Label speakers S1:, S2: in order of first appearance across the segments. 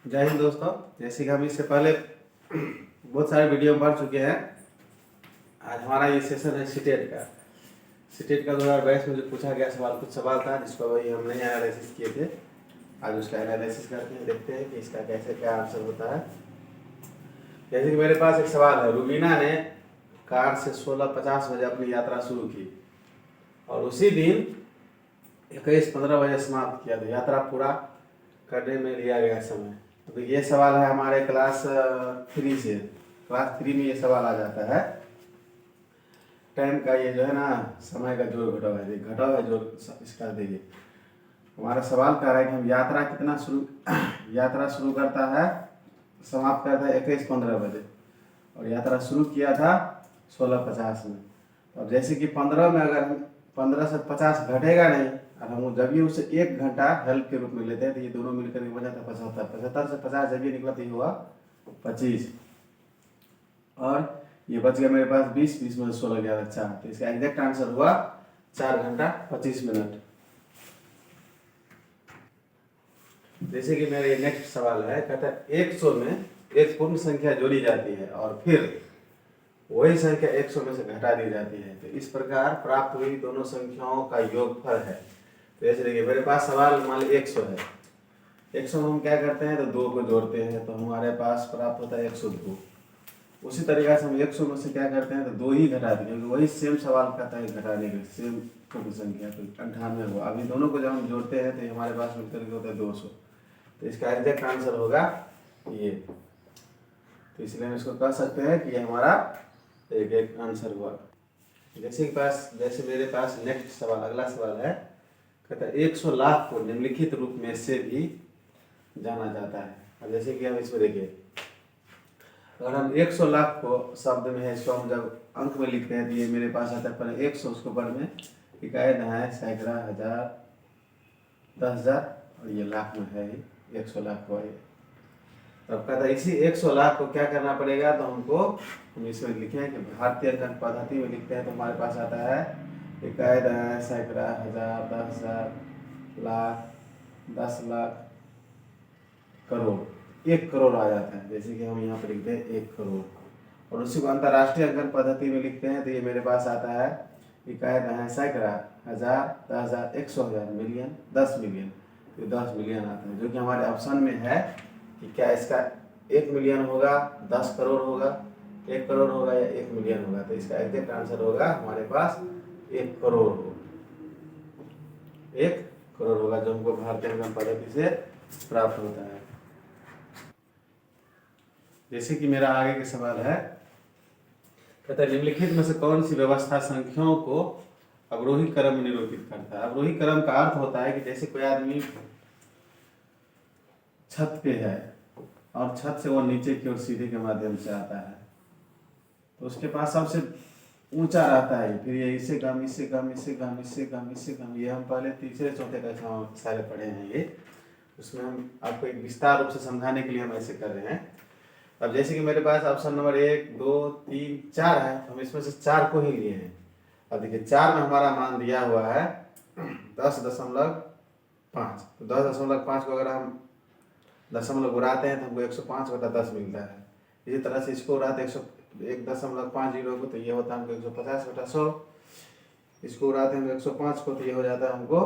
S1: जय हिंद दोस्तों। जैसे कि हम इससे पहले बहुत सारे वीडियो में पढ़ चुके हैं। आज हमारा ये सेशन है सीटेट का। सीटेट का 2022 में जो पूछा गया सवाल, कुछ सवाल था जिसको वही हम नहीं एनालिसिस किए थे। आज उसका एनालिसिस करते हैं, देखते हैं कि इसका कैसे क्या आंसर होता है। जैसे कि मेरे पास एक सवाल है, रुबीना ने कार से 16:50 बजे अपनी यात्रा शुरू की और उसी दिन 21:15 बजे समाप्त किया। तो यात्रा पूरा करने में लिया गया समय। तो ये सवाल है हमारे क्लास 3 से। क्लास 3 में ये सवाल आ जाता है। टाइम का ये जो है ना, समय का जोड़ घटाव है, घटाव है जोड़ इसका देखिए। हमारा सवाल कह रहा है कि हम यात्रा शुरू करता है, समाप्त करता है 21:15 बजे और यात्रा शुरू किया था 16:50 में। अब जैसे कि 15 में अगर हम 15 से 50 घटेगा नहीं और हम जब भी उसे 1 घंटा हेल्प के रूप में लेते हैं तो ये दोनों मिलकर के बचा था 75। 75 से 50 जब ये निकला तो ये हुआ 25 और ये बच गया मेरे पास 20। 20 में 16 गया 4। तो इसका एग्जैक्ट आंसर हुआ 4 घंटा 25 मिनट। जैसे कि मेरा ये नेक्स्ट सवाल है, कहता है 100 में एक पूर्ण संख्या जोड़ी जाती है और फिर वही संख्या 100 में से घटा दी जाती है, तो इस प्रकार प्राप्त हुई दोनों संख्याओं का योगफल है। तो जैसे देखिए मेरे पास सवाल मान लीजिए 100 है। 100 में हम क्या करते हैं तो 2 को जोड़ते हैं तो हमारे पास प्राप्त होता है 102। उसी तरीके से हम 100 में से क्या करते हैं तो 2 ही घटा देंगे, क्योंकि वही सेम सवाल कहता है घटाने के सेम पूर्ण संख्या। तो 98 हुआ। अभी दोनों को जब हम जोड़ते हैं तो हमारे पास मिलकर के होता है 200। तो इसका एग्जैक्ट आंसर होगा ये। तो इसलिए हम इसको कह सकते हैं कि ये हमारा एक आंसर हुआ। जैसे मेरे पास नेक्स्ट सवाल, अगला सवाल है, कहता है 100 लाख को निम्नलिखित रूप में से भी जाना जाता है। अब जैसे कि हम इसमें देखिए, अगर हम 100 लाख को शब्द में है, इसको हम जब अंक में लिखते हैं तो ये मेरे पास आता है पहले 100, उसके ऊपर में इकाई दहाई सैकड़ा हजार 10,000 और ये लाख में है 100 लाख को है। तब कहता है इसी 100 लाख को क्या करना पड़ेगा, तो हम इसमें लिखें कि भारतीय अंक पद्धति में लिखते हैं तो हमारे पास आता है इकाई दहाई सैकड़ा हजार 10,000 लाख 10 लाख करोड़। 1 करोड़ आ जाता है। जैसे कि हम यहाँ पर लिखते हैं 1 करोड़ और उसी को अंतर्राष्ट्रीय अंकन पद्धति में लिखते हैं तो ये मेरे पास आता है इकाई दहाई सैकड़ा हजार 10,000 100,000 मिलियन 10 मिलियन। तो 10 मिलियन आता है, जो कि हमारे ऑप्शन में है कि क्या इसका 1 मिलियन होगा, 10 करोड़ होगा, 1 करोड़ होगा या 1 मिलियन होगा। तो इसका एग्जैक्ट आंसर होगा हमारे पास 1 करोड़ होगा। 1 करोड़ होगा जो हमको भारतीय अंकन पद्धति से प्राप्त होता है। जैसे कि मेरा आगे के सवाल है, कहता है निम्नलिखित में से कौन सी व्यवस्था संख्याओं को अवरोही क्रम में निरूपित करता है। अवरोही क्रम का अर्थ होता है कि जैसे कोई आदमी छत पे है और छत से वो नीचे की ओर सीढ़ी के माध्यम से आता है तो उसके पास सबसे ऊंचा रहता है, फिर ये इससे कम इससे कम इससे कम इससे कम इससे कम। ये हम पहले तीसरे चौथे का सारे पढ़े हैं ये, उसमें हम आपको एक विस्तार रूप से समझाने के लिए हम ऐसे कर रहे हैं। अब जैसे कि मेरे पास ऑप्शन नंबर 1 2 3 4 है, तो हम इसमें से 4 को ही लिए हैं। अब देखिए 4 में हमारा मान दिया हुआ है 10.5। तो 10.5 को अगर हम दशमलव उड़ाते हैं तो हमको 105/10 मिलता है। इसी तरह से इसको उड़ाते 1.50 को तो ये होता है हमको 150/100। इसको उड़ाते हैं 105 को तो ये हो जाता है हमको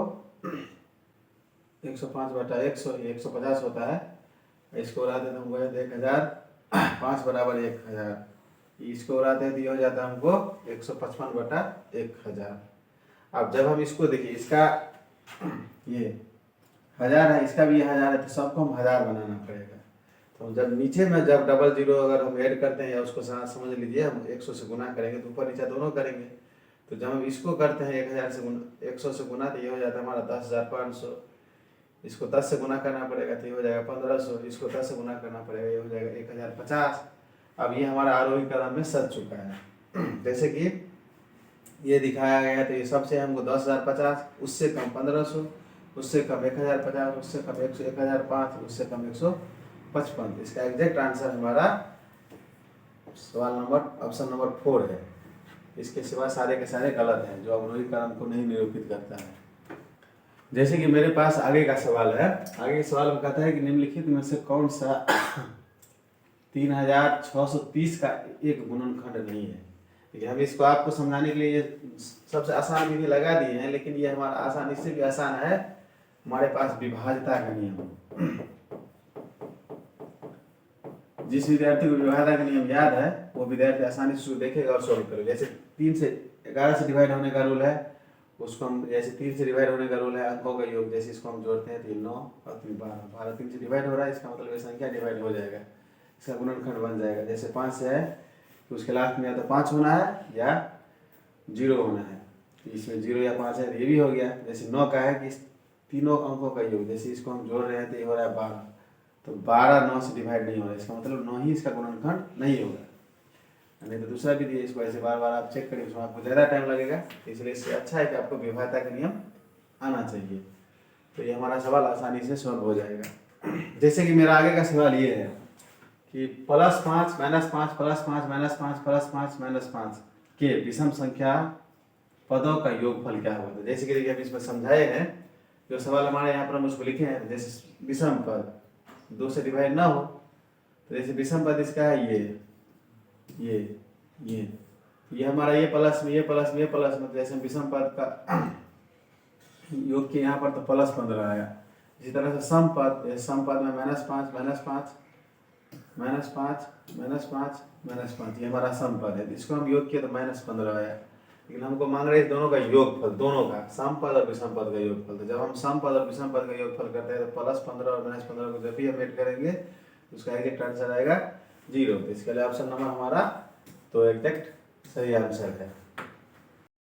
S1: 105/100, ये 150 होता है। इसको उड़ाते हैं तो हमको 1000 5 बराबर 1000। इसको उड़ाते हैं तो ये हो जाता है हमको 155/1000। अब जब हम इसको देखिए, इसका ये 1000 है, इसका भी 1000 है, तो सबको हम 1000 बनाना पड़ेगा। तो जब नीचे में जब डबल जीरो अगर हम ऐड करते हैं या उसको समझ लीजिए हम 100 से गुना करेंगे तो ऊपर नीचे दोनों करेंगे। तो जब हम इसको करते हैं 1000 से गुना 100 से गुना तो ये हो जाता है हमारा 10,500। इसको 10 से गुना करना पड़ेगा तो ये हो जाएगा 1500। इसको 10 से गुना करना पड़ेगा, ये हो जाएगा 1050। अब ये हमारा आरोही क्रम में सज चुका है। जैसे कि ये दिखाया गया है तो ये सबसे हमको 10,050, उससे कम 1500, उससे कम 1050, उससे कम 1005, उससे कम 155। इसका एग्जैक्ट आंसर हमारा सवाल नंबर ऑप्शन नंबर 4 है। इसके सिवा सारे के सारे गलत हैं जो अवरोही क्रम को नहीं निरूपित करता है। जैसे कि मेरे पास आगे का सवाल है, आगे के सवाल में कहता है कि निम्नलिखित में से कौन सा 3630 का एक गुणनखंड नहीं है। देखिए हम इसको आपको समझाने के लिए ये सबसे आसान विधि लगा दिए हैं, लेकिन ये हमारा आसान, इससे भी आसान है हमारे पास विभाज्यता का नियम। जिस विद्यार्थी को विभाज्यता का नियम याद है वो विद्यार्थी आसानी से उसको देखेगा और सॉल्व करेगा। जैसे 3 से 11 से डिवाइड होने का रूल है, उसको हम जैसे 3 से डिवाइड होने का रूल है अंकों का योग, जैसे इसको हम जोड़ते हैं 3 9 और 3 12, 12 3 से डिवाइड हो रहा है, इसका मतलब ये संख्या डिवाइड हो जाएगा, इसका गुणनखंड बन जाएगा। जैसे 5 से है तो उसके लास्ट में या तो 5 होना है या 0 होना है, इसमें 0 या 5 है, ये भी हो गया। जैसे 9 का है कि तीनों अंकों का योग, जैसे इसको हम जोड़ रहे हैं तो ये हो रहा है 12, तो 12 9 से डिवाइड नहीं हो रहा है, इसका मतलब 9 ही इसका गुणनखंड नहीं होगा। नहीं तो दूसरा भी दिए, इसको ऐसे बार बार आप चेक करें, उसमें आपको ज़्यादा टाइम लगेगा, इसलिए इससे अच्छा है कि आपको विभाज्यता का नियम आना चाहिए। तो ये हमारा सवाल आसानी से सॉल्व हो जाएगा। जैसे कि मेरा आगे का सवाल ये है कि +5 -5 +5 -5 +5 -5 के विषम संख्या पदों का योगफल क्या होगा। तो जैसे कि देखिए हम इसमें समझाए हैं, जो सवाल हमारे यहाँ पर हम उसको लिखे हैं, जैसे विषम पद 2 से डिवाइड ना हो, तो जैसे विषम पद इसका है ये हमारा ये प्लस में ये प्लस में ये प्लस में, तो जैसे विषम पद का योग के यहाँ पर तो +15 आया। इसी तरह से सम पद में -5 -5 -5 ये हमारा सम पद है, इसको हम योग किए तो -15 आया। लेकिन हमको मांग रहे हैं दोनों का योगफल, दोनों का सम पद और विषम पद का योगफल। तो जब हम सम पद और विषम पद का योगफल करते हैं तो +15 और -15 को जब भी हम ऐड करेंगे तो उसका एग्जैक्ट आंसर आएगा 0। तो इसके लिए ऑप्शन नंबर हमारा तो एग्जैक्ट सही आंसर है।